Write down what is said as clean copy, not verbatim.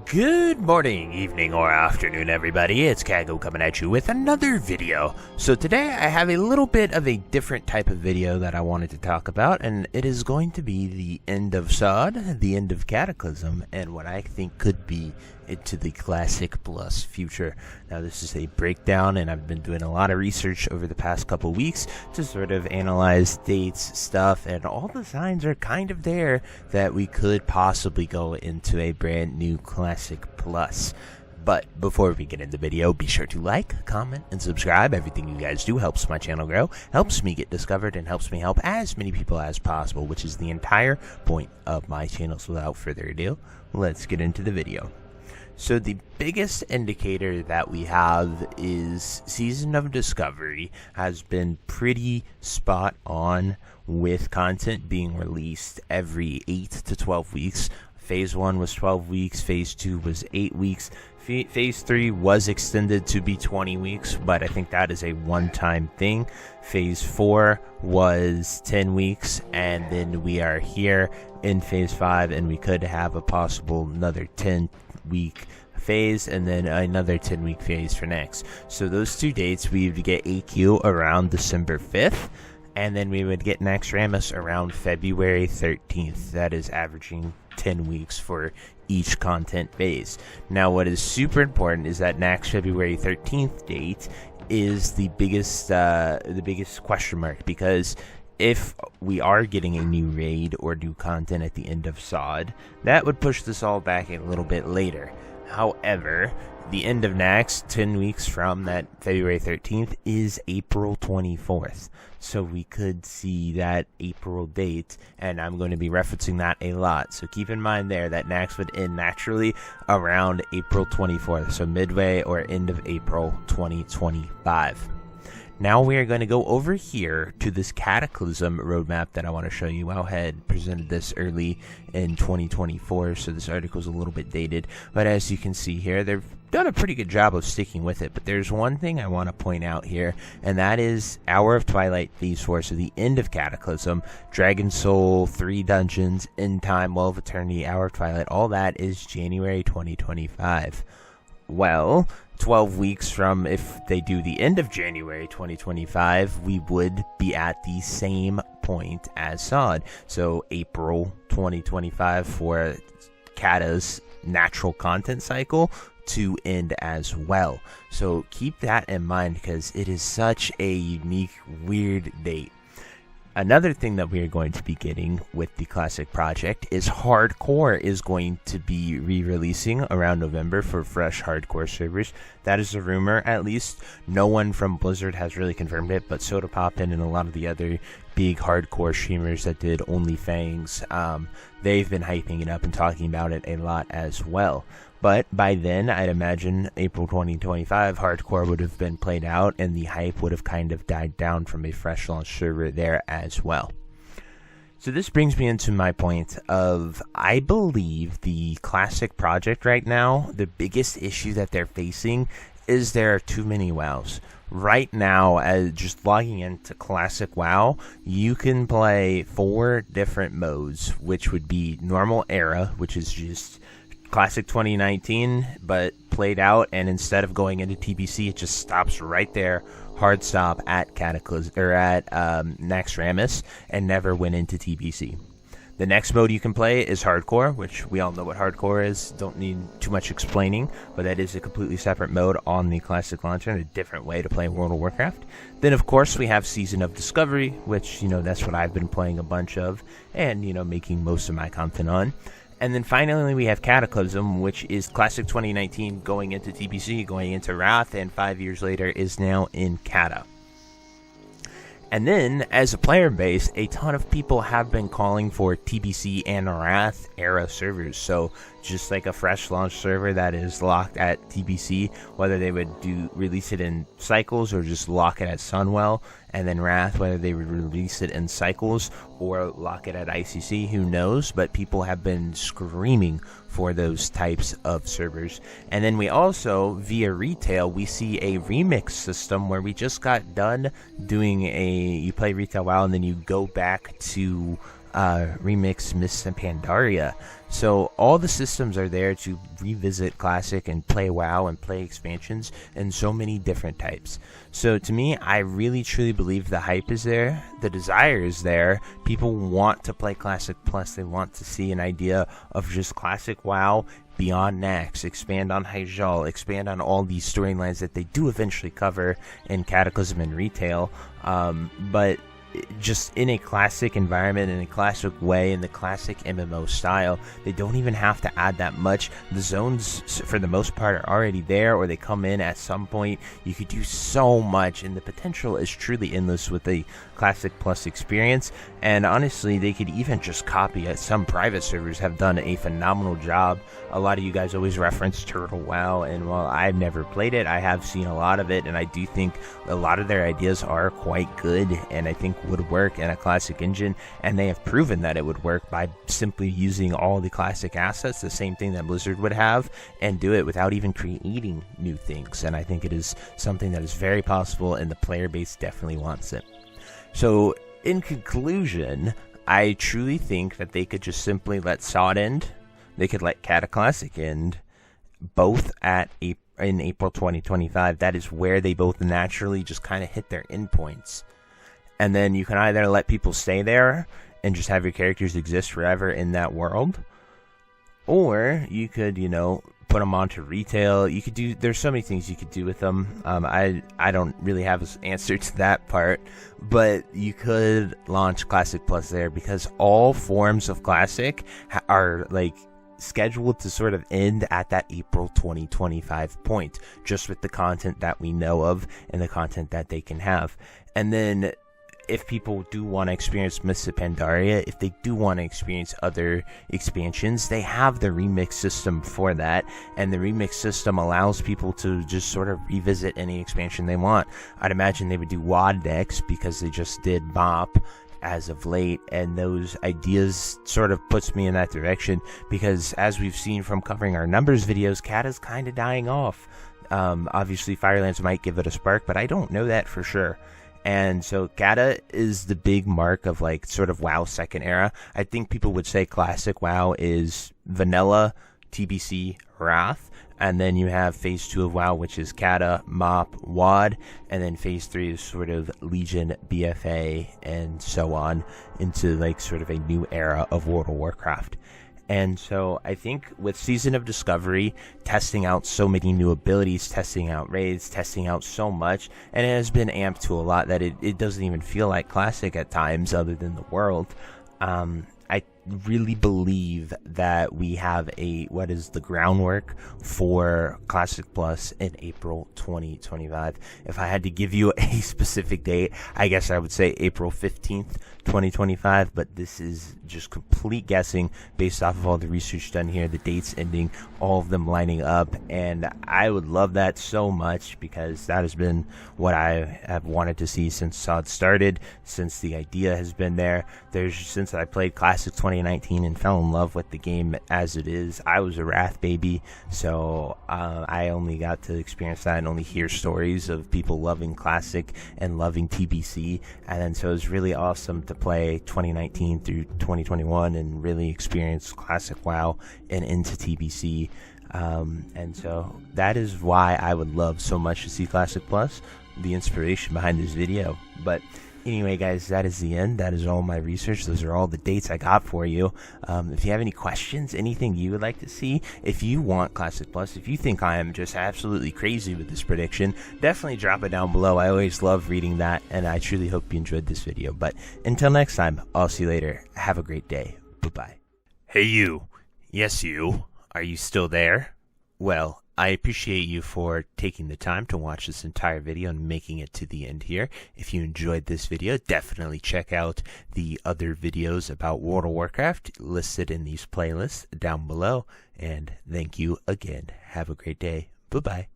Good morning, evening, or afternoon, everybody. It's Kaghoe coming at you with another video. So today I have a little bit of a different type of video that I wanted to talk about, and it is going to be the end of SoD, the end of Cataclysm, and what I think could be into the Classic Plus future. Now this is a breakdown, and I've been doing a lot of research over the past couple weeks to sort of analyze dates, stuff, and all the signs are kind of there that we could possibly go into a brand new Classic Plus. But before we get into the video, be sure to like, comment, and subscribe. Everything you guys do helps my channel grow, helps me get discovered, and helps me help as many people as possible, which is the entire point of my channel. So without further ado, let's get into the video. So the biggest indicator that we have is Season of Discovery has been pretty spot on with content being released every 8 to 12 weeks. Phase 1 was 12 weeks, Phase 2 was 8 weeks, Phase 3 was extended to be 20 weeks, but I think that is a one-time thing. Phase 4 was 10 weeks, and then we are here in Phase 5, and we could have a possible another 10-week phase and then another 10-week phase for next. So those two dates, we would get AQ around December 5th, and then we would get Naxxramas around February 13th. That is averaging 10 weeks for each content phase. Now what is super important is that Nax February 13th date is the biggest question mark, because if we are getting a new raid or new content at the end of SoD, that would push this all back a little bit later. However, the end of Nax, 10 weeks from that February 13th, is April 24th. So we could see that April date, and I'm going to be referencing that a lot. So keep in mind there that Nax would end naturally around April 24th, so midway or end of April 2025. Now we are going to go over here to this Cataclysm roadmap that I want to show you. I had presented this early in 2024, so this article is a little bit dated. But as you can see here, they've done a pretty good job of sticking with it. But there's one thing I want to point out here, and that is Hour of Twilight Phase 4, so the end of Cataclysm, Dragon Soul, 3 dungeons, End Time, Well of Eternity, Hour of Twilight, all that is January 2025. Well, 12 weeks from if they do the end of January 2025, we would be at the same point as SoD. So April 2025 for Cata's natural content cycle to end as well. So keep that in mind, because it is such a unique, weird date. Another thing that we are going to be getting with the Classic Project is Hardcore is going to be re-releasing around November for fresh Hardcore servers. That is a rumor, at least. No one from Blizzard has really confirmed it, but SodaPoppin and a lot of the other big hardcore streamers that did OnlyFangs, they've been hyping it up and talking about it a lot as well. But by then, I'd imagine April 2025, Hardcore would have been played out, and the hype would have kind of died down from a fresh launch server there as well. So this brings me into my point of, I believe the Classic Project right now, the biggest issue that they're facing is there are too many WoWs. Right now, as just logging into Classic WoW, you can play 4 different modes, which would be Normal Era, which is just Classic 2019, but played out, and instead of going into TBC, it just stops right there, hard stop at Cataclysm or at Naxxramas, and never went into TBC. The next mode you can play is Hardcore, which we all know what Hardcore is. Don't need too much explaining, but that is a completely separate mode on the Classic launcher and a different way to play World of Warcraft. Then, of course, we have Season of Discovery, which, that's what I've been playing a bunch of and, making most of my content on. And then finally we have Cataclysm, which is Classic 2019 going into TBC, going into Wrath, and 5 years later is now in Cata. And then, as a player base, a ton of people have been calling for TBC and Wrath era servers. So just like a fresh launch server that is locked at TBC, whether they would release it in cycles or just lock it at Sunwell, and then Wrath, whether they would release it in cycles or lock it at ICC, who knows? But people have been screaming for those types of servers. And then we also, via retail, we see a remix system where we just got done doing you play retail WoW and then you go back to remix Mists of Pandaria. So all the systems are there to revisit Classic and play WoW and play expansions and so many different types. So to me, I really truly believe the hype is there, the desire is there. People want to play Classic Plus. They want to see an idea of just Classic WoW beyond Nax, expand on Hyjal, expand on all these storylines that they do eventually cover in Cataclysm and Retail. But just in a classic environment, in a classic way, in the classic MMO style. They don't even have to add that much. The zones, for the most part, are already there, or they come in at some point. You could do so much, and the potential is truly endless with the Classic Plus experience. And honestly, they could even just copy it. Some private servers have done a phenomenal job. A lot of you guys always reference Turtle WoW, and while I've never played it, I have seen a lot of it, and I do think a lot of their ideas are quite good, and I think would work in a classic engine, and they have proven that it would work by simply using all the classic assets, the same thing that Blizzard would have, and do it without even creating new things. And I think it is something that is very possible, and the player base definitely wants it. So in conclusion, I truly think that they could just simply let SoD end. They could let Cata Classic end, both in April 2025. That is where they both naturally just kind of hit their endpoints. And then you can either let people stay there and just have your characters exist forever in that world, or you could, put them onto retail. You could do, there's so many things you could do with them. I don't really have an answer to that part, but you could launch Classic Plus there, because all forms of Classic are scheduled to sort of end at that April 2025 point, just with the content that we know of and the content that they can have. And then if people do want to experience Mists of Pandaria, if they do want to experience other expansions, they have the remix system for that, and the remix system allows people to just sort of revisit any expansion they want. I'd imagine they would do WoD next, because they just did MOP as of late, and those ideas sort of puts me in that direction, because as we've seen from covering our numbers videos, Cata's kind of dying off. Obviously Firelands might give it a spark, but I don't know that for sure. And so Cata is the big mark of sort of WoW second era. I think people would say classic WoW is vanilla, TBC, Wrath, and then you have phase 2 of WoW, which is Cata, MOP, WoD, and then phase 3 is sort of Legion, BFA, and so on, into sort of a new era of World of Warcraft. And so I think with Season of Discovery, testing out so many new abilities, testing out raids, testing out so much, and it has been amped to a lot that it doesn't even feel like Classic at times, other than the world. I really believe that we have what is the groundwork for Classic Plus in April 2025. If I had to give you a specific date, I guess I would say April 15th, 2025, but this is just complete guessing based off of all the research done here, the dates ending, all of them lining up, and I would love that so much, because that has been what I have wanted to see since SoD started, since the idea has been there. Since I played Classic 2019 and fell in love with the game as it is. I was a Wrath baby, so I only got to experience that and only hear stories of people loving Classic and loving TBC, and then so it was really awesome to play 2019 through 2021 and really experience Classic WoW and into TBC. And so that is why I would love so much to see Classic Plus, the inspiration behind this video. But anyway, guys, that is the end. That is all my research. Those are all the dates I got for you. If you have any questions, anything you would like to see, if you want Classic Plus, if you think I am just absolutely crazy with this prediction, definitely drop it down below. I always love reading that, and I truly hope you enjoyed this video. But until next time, I'll see you later. Have a great day. Bye-bye. Hey, you. Yes, you. Are you still there? Well, I appreciate you for taking the time to watch this entire video and making it to the end here. If you enjoyed this video, definitely check out the other videos about World of Warcraft listed in these playlists down below. And thank you again. Have a great day. Bye-bye.